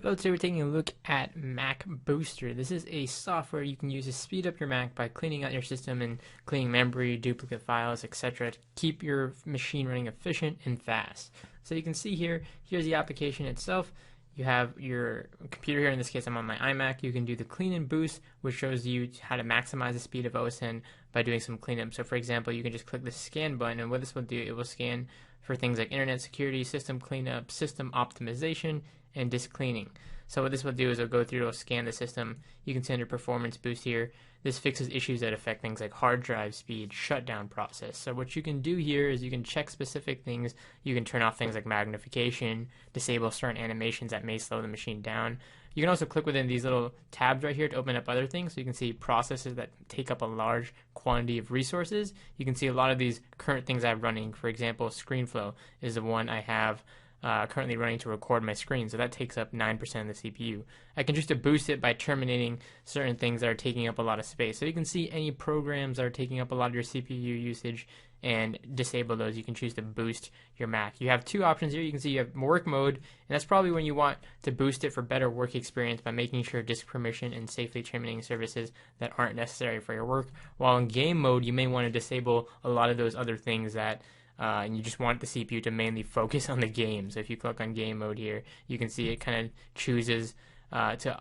Hello, today we're taking a look at Mac Booster. This is a software you can use to speed up your Mac by cleaning out your system and cleaning memory, duplicate files, etc. to keep your machine running efficient and fast. So you can see here's the application itself. You have your computer here. In this case, I'm on my iMac. You can do the clean and boost, which shows you how to maximize the speed of OS X by doing some cleanup. So for example, you can just click the scan button, and what this will do, it will scan for things like internet security, system cleanup, system optimization, and disk cleaning. So what this will do is it'll go through, it'll scan the system. You can see under performance boost here, this fixes issues that affect things like hard drive speed, shutdown process. So what you can do here is you can check specific things. You can turn off things like magnification, disable certain animations that may slow the machine down. You can also click within these little tabs right here to open up other things. So you can see processes that take up a large quantity of resources. You can see a lot of these current things I have running. For example, ScreenFlow is the one I have currently running to record my screen, so that takes up 9% of the CPU. I can choose to boost it by terminating certain things that are taking up a lot of space. So you can see any programs that are taking up a lot of your CPU usage and disable those. You can choose to boost your Mac. You have two options here. You can see you have work mode, and that's probably when you want to boost it for better work experience by making sure disk permission and safely terminating services that aren't necessary for your work. While in game mode, you may want to disable a lot of those other things that and you just want the CPU to mainly focus on the game. So if you click on game mode here, you can see it kind of chooses to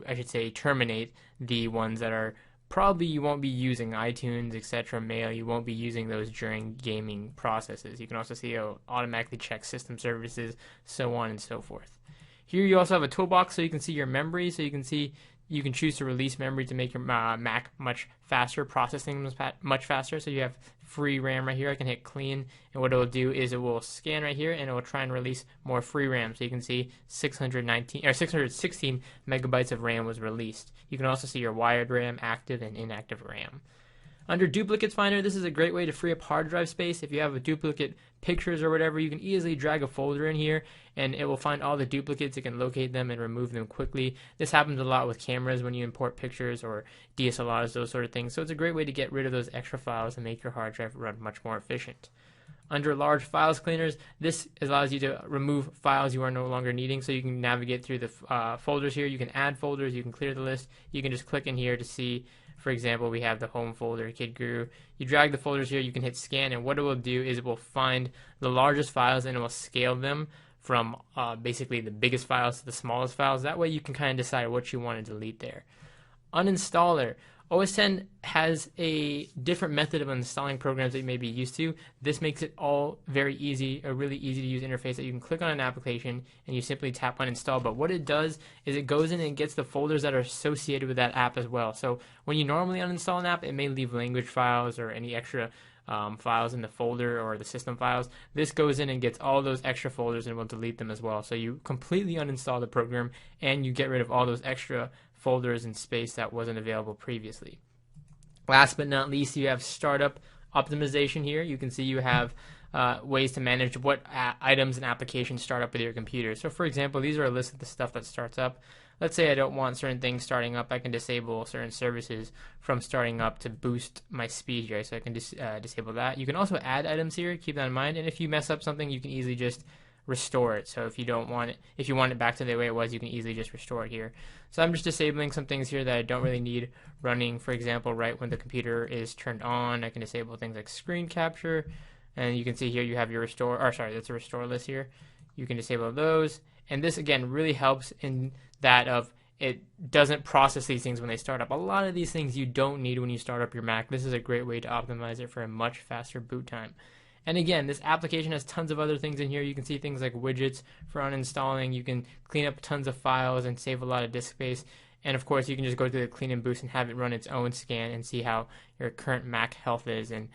I should say terminate the ones that are probably you won't be using, iTunes, etc., mail. You won't be using those during gaming processes. You can also see it'll automatically check system services, so on and so forth. Here you also have a toolbox, so you can see your memory. So you can see you can choose to release memory to make your Mac much faster, processing much faster. So you have free RAM right here. I can hit clean, and what it will do is it will scan right here, and it will try and release more free RAM. So you can see 616 megabytes of RAM was released. You can also see your wired RAM, active and inactive RAM. Under Duplicates Finder, this is a great way to free up hard drive space. If you have a duplicate pictures or whatever, you can easily drag a folder in here and it will find all the duplicates. It can locate them and remove them quickly. This happens a lot with cameras when you import pictures or DSLRs, those sort of things. So it's a great way to get rid of those extra files and make your hard drive run much more efficient. Under large files cleaners, this allows you to remove files you are no longer needing, so you can navigate through the folders here. You can add folders, you can clear the list. You can just click in here to see, for example, we have the home folder, Kid Guru. You drag the folders here, you can hit scan, and what it will do is it will find the largest files and it will scale them from basically the biggest files to the smallest files. That way you can kind of decide what you want to delete there. Uninstaller. OS X has a different method of installing programs that you may be used to. This makes it all very easy, a really easy to use interface that you can click on an application and you simply tap uninstall. But what it does is it goes in and gets the folders that are associated with that app as well. So when you normally uninstall an app, it may leave language files or any extra files in the folder or the system files. This goes in and gets all those extra folders and will delete them as well. So you completely uninstall the program and you get rid of all those extra folders and space that wasn't available previously. Last but not least, you have startup optimization here. You can see you have ways to manage what items and applications start up with your computer. So for example, these are a list of the stuff that starts up. Let's say I don't want certain things starting up. I can disable certain services from starting up to boost my speed here. So I can disable that. You can also add items here, keep that in mind. And if you mess up something, you can easily just restore it. So if you don't want it, if you want it back to the way it was, you can easily just restore it here. So I'm just disabling some things here that I don't really need running. For example, right when the computer is turned on, I can disable things like screen capture. And you can see here you have your restore, or sorry, that's a restore list here. You can disable those. And this again really helps in that of it doesn't process these things when they start up. A lot of these things you don't need when you start up your Mac. This is a great way to optimize it for a much faster boot time. And again, this application has tons of other things in here. You can see things like widgets for uninstalling. You can clean up tons of files and save a lot of disk space. And of course, you can just go through the clean and boost and have it run its own scan and see how your current Mac health is and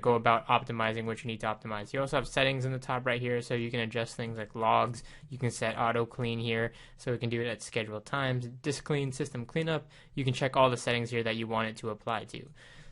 go about optimizing what you need to optimize. You also have settings in the top right here, so you can adjust things like logs. You can set auto clean here, so it can do it at scheduled times. Disk clean, system cleanup. You can check all the settings here that you want it to apply to.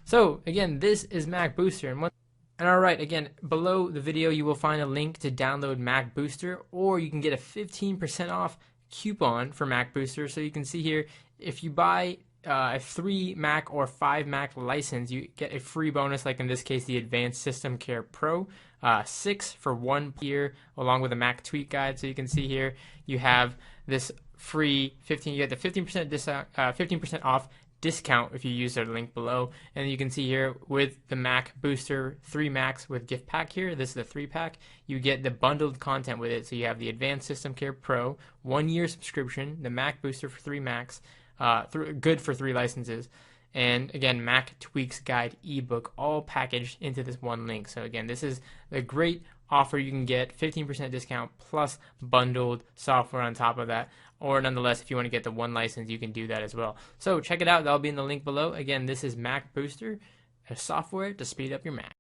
So again, this is Mac Booster. And alright, again, below the video you will find a link to download Mac Booster, or you can get a 15% off coupon for Mac Booster. So you can see here, if you buy a 3 Mac or 5 Mac license, you get a free bonus, like in this case, the Advanced System Care Pro, 6 for 1 year, along with a Mac Tweak Guide. So you can see here, you have this free 15. You get the 15% off discount if you use their link below. And you can see here with the Mac Booster 3 Macs with gift pack here, this is the 3-pack, you get the bundled content with it. So you have the Advanced System Care Pro, 1 year subscription, the Mac Booster for 3 Macs, good for 3 licenses, and again, Mac Tweaks Guide ebook, all packaged into this one link. So again, this is a great offer. You can get 15% discount plus bundled software on top of that. Or nonetheless, if you want to get the 1 license, you can do that as well. So check it out. That'll be in the link below. Again, this is Mac Booster, a software to speed up your Mac.